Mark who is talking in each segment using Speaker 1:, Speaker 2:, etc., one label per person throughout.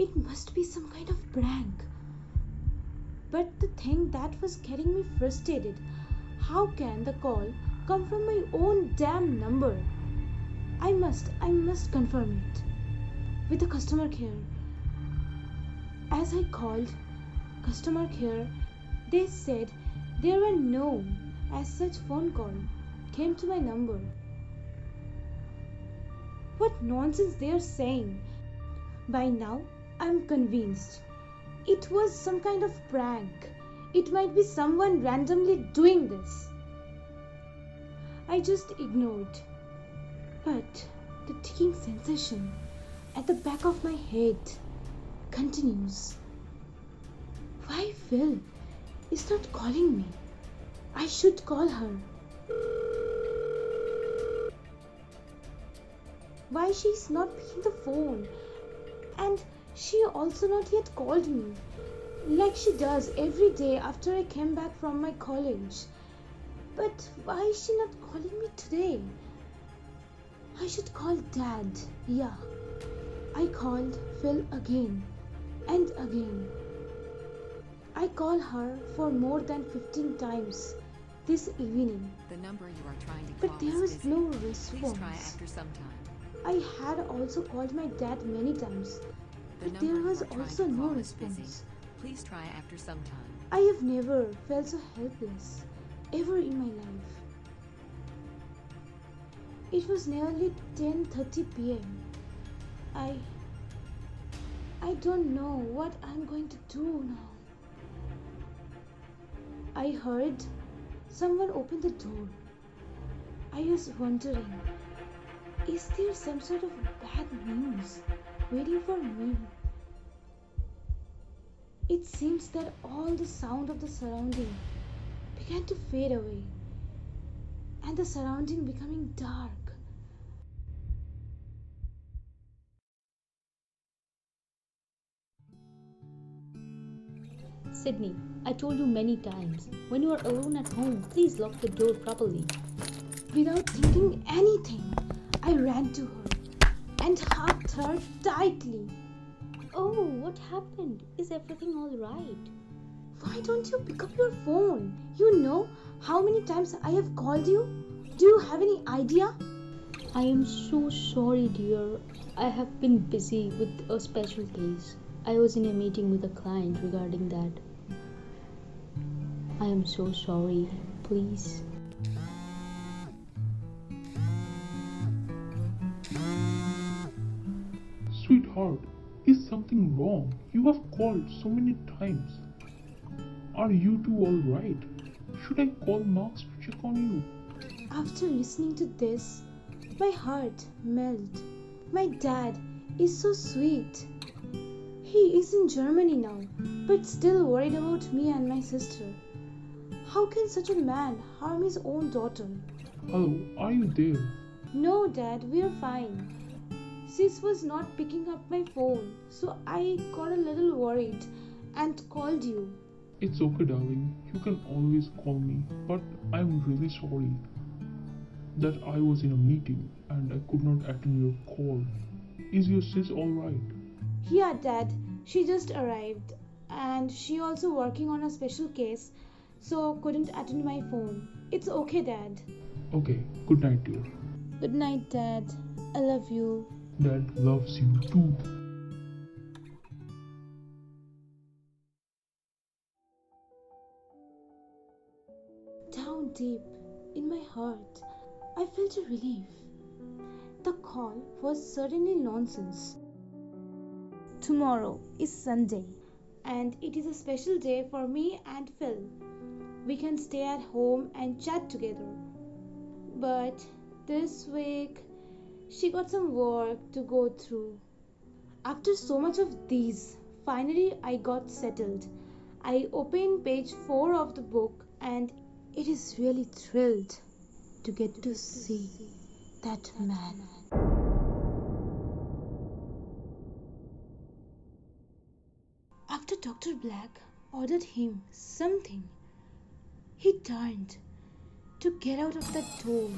Speaker 1: It must be some kind of prank. But the thing that was getting me frustrated, how can the call come from my own damn number? I must confirm it with the customer care. As I called customer care, they said there were no as such phone call came to my number. What nonsense they are saying. By now, I'm convinced it was some kind of prank. It might be someone randomly doing this. I just ignored. But the ticking sensation at the back of my head continues. Why Phil is not calling me? I should call her. Why she is not picking the phone? And she also not yet called me, like she does every day after I came back from my college. But why is she not calling me today? I should call Dad. Yeah. I called Phil again and again. I called her for more than 15 times this evening.
Speaker 2: The number you are trying to call
Speaker 1: but there was
Speaker 2: busy.
Speaker 1: no response.
Speaker 2: Please try after some time.
Speaker 1: I had also called my dad many times,
Speaker 2: The
Speaker 1: but
Speaker 2: number
Speaker 1: there
Speaker 2: you
Speaker 1: was
Speaker 2: are trying
Speaker 1: also
Speaker 2: to
Speaker 1: no
Speaker 2: call is busy.
Speaker 1: response.
Speaker 2: Please try after some time.
Speaker 1: I have never felt so helpless ever in my life. It was nearly 10:30 p.m. I don't know what I'm going to do now. I heard someone open the door. I was wondering, is there some sort of bad news waiting for me? It seems that all the sound of the surrounding began to fade away, and the surrounding becoming dark.
Speaker 3: Sydney, I told you many times, when you are alone at home, please lock the door properly.
Speaker 1: Without thinking anything, I ran to her and hugged her tightly.
Speaker 3: Oh, what happened? Is everything all right?
Speaker 1: Why don't you pick up your phone? You know how many times I have called you? Do you have any idea?
Speaker 3: I am so sorry, dear. I have been busy with a special case. I was in a meeting with a client regarding that. I am so sorry. Please.
Speaker 4: Sweetheart, is something wrong? You have called so many times. Are you two alright? Should I call Marks to check on you?
Speaker 1: After listening to this, my heart melted. My dad is so sweet. He is in Germany now, but still worried about me and my sister. How can such a man harm his own daughter?
Speaker 4: Hello, are you there?
Speaker 1: No, Dad, we are fine. Sis was not picking up my phone, so I got a little worried and called you.
Speaker 4: It's okay, darling. You can always call me, but I'm really sorry that I was in a meeting and I could not attend your call. Is your sis alright?
Speaker 1: Yeah, Dad, she just arrived and she also working on a special case, so couldn't attend my phone. It's okay, Dad.
Speaker 4: Okay, good night, dear.
Speaker 1: Good night, Dad. I love you.
Speaker 4: Dad loves you too.
Speaker 1: Down deep in my heart, I felt a relief. The call was certainly nonsense. Tomorrow is Sunday, and it is a special day for me and Phil. We can stay at home and chat together. But this week, she got some work to go through. After so much of these, finally I got settled. I opened page 4 of the book and it is really thrilled to get to see that man. After Dr. Black ordered him something, he turned to get out of that door.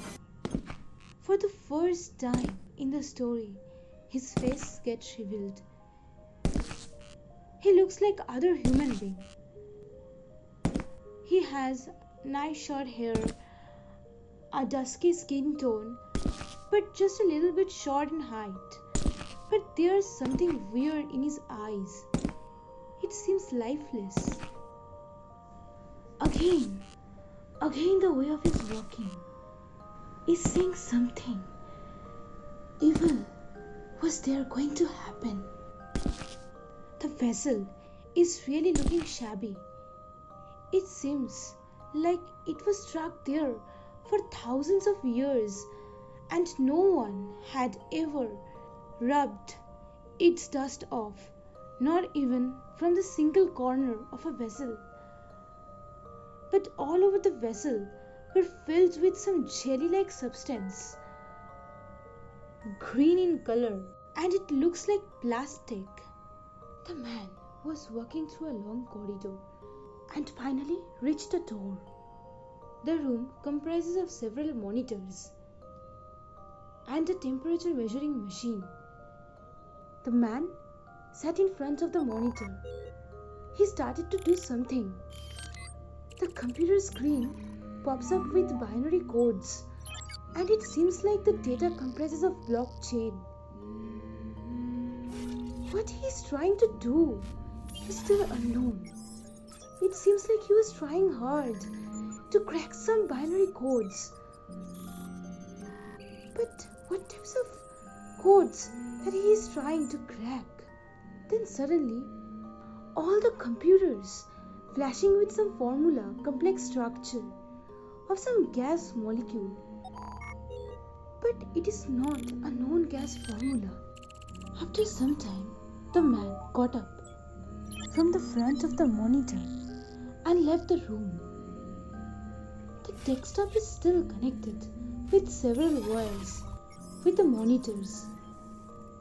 Speaker 1: For the first time in the story, his face gets revealed. He looks like other human being. He has nice short hair, a dusky skin tone, but just a little bit short in height. But there's something weird in his eyes. It seems lifeless. Again the way of his walking is saying something. Evil was there going to happen. The vessel is really looking shabby. It seems like it was struck there for thousands of years and no one had ever rubbed its dust off, not even from the single corner of a vessel. But all over the vessel were filled with some jelly-like substance, green in color, and it looks like plastic. The man was walking through a long corridor and finally reached a door. The room comprises of several monitors and a temperature measuring machine. The man sat in front of the monitor. He started to do something. The computer screen pops up with binary codes, and it seems like the data comprises of blockchain. What he is trying to do is still unknown. It seems like he was trying hard to crack some binary codes. But what types of codes that he is trying to crack? Then suddenly, all the computers flashing with some formula, complex structure of some gas molecule. But it is not a known gas formula. After some time, the man got up from the front of the monitor and left the room. The desktop is still connected with several wires with the monitors,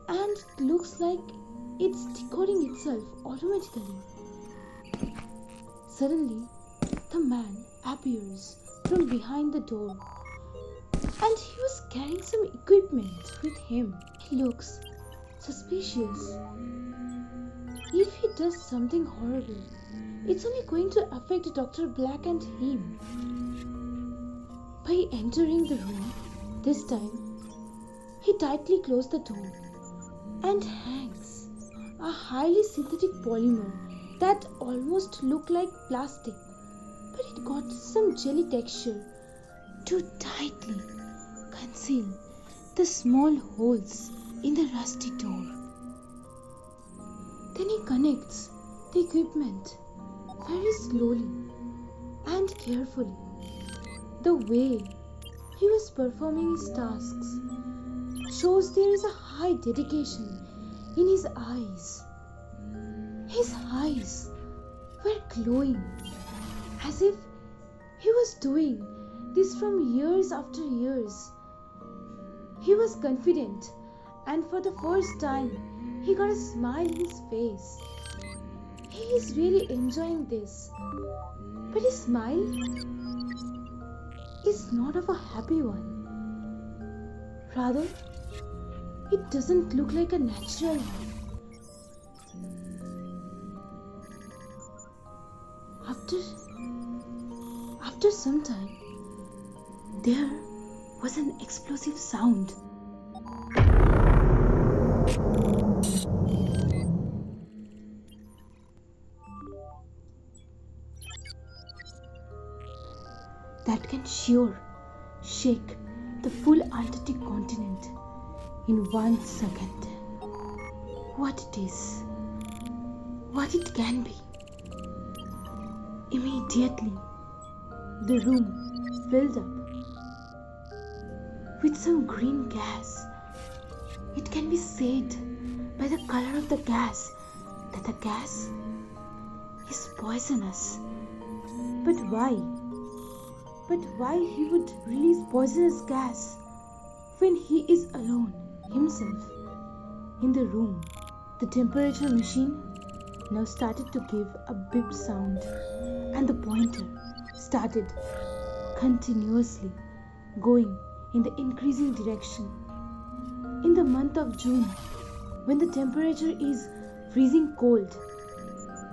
Speaker 1: and it looks like it's decoding itself automatically. Suddenly, the man appears from behind the door, and he was carrying some equipment with him. He looks suspicious. If he does something horrible, it's only going to affect Dr. Black and him. By entering the room, this time, he tightly closed the door and hangs a highly synthetic polymer that almost looked like plastic, but it got some jelly texture to tightly conceal the small holes in the rusty door. Then he connects the equipment very slowly and carefully. The way he was performing his tasks shows there is a high dedication in his eyes. His eyes were glowing as if he was doing this from years after years. He was confident, and for the first time he got a smile in his face. He is really enjoying this, but his smile is not of a happy one. Rather, it doesn't look like a natural one. After some time, there was an explosive sound. That can sure shake the full Antarctic continent in 1 second. What it is, what it can be. Immediately, the room filled up with some green gas. It can be said by the color of the gas that the gas is poisonous. But why? But why he would release poisonous gas when he is alone himself in the room? The temperature machine now started to give a beep sound, and the pointer started continuously going in the increasing direction. In the month of June, when the temperature is freezing cold,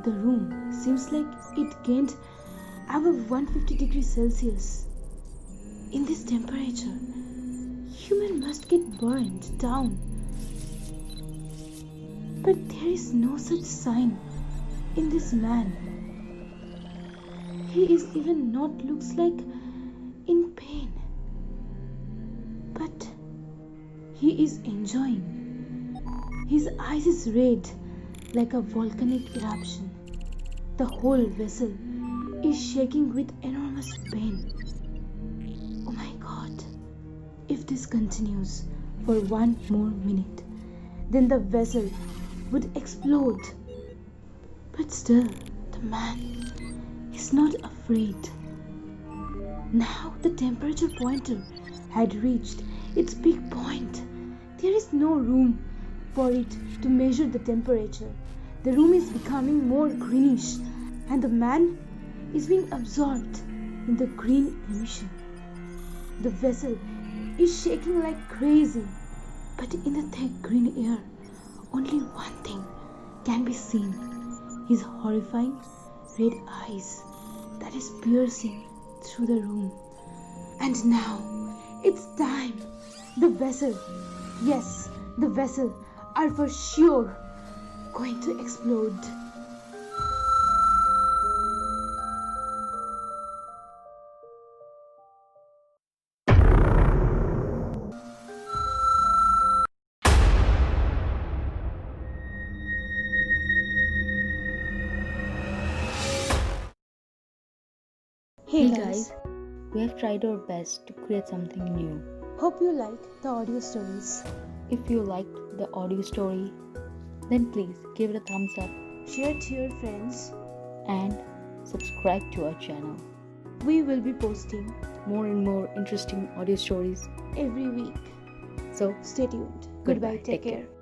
Speaker 1: The room seems like it gained above 150 degrees Celsius. In this temperature, human must get burned down. But there is no such sign in this man. He is even not looks like in pain. But he is enjoying. His eyes is red like a volcanic eruption. The whole vessel is shaking with enormous pain. Oh my god. If this continues for 1 more minute, then the vessel would explode. But still, the man is not afraid. Now the temperature pointer had reached its peak point. There is no room for it to measure the temperature. The room is becoming more greenish and the man is being absorbed in the green emission. The vessel is shaking like crazy, but in the thick green air, only one thing can be seen: his horrifying red eyes that is piercing through the room. And now it's time. The vessel, yes, the vessel are for sure going to explode.
Speaker 3: Hey guys, we have tried our best to create something new.
Speaker 1: Hope you like the audio stories.
Speaker 3: If you liked the audio story, then please give it a thumbs up
Speaker 1: Share to your friends.
Speaker 3: and subscribe to our channel.
Speaker 1: We will be posting
Speaker 3: More and more interesting audio stories.
Speaker 1: every week.
Speaker 3: So,
Speaker 1: Stay tuned.
Speaker 3: Goodbye.
Speaker 1: Take
Speaker 3: Take care.
Speaker 1: care.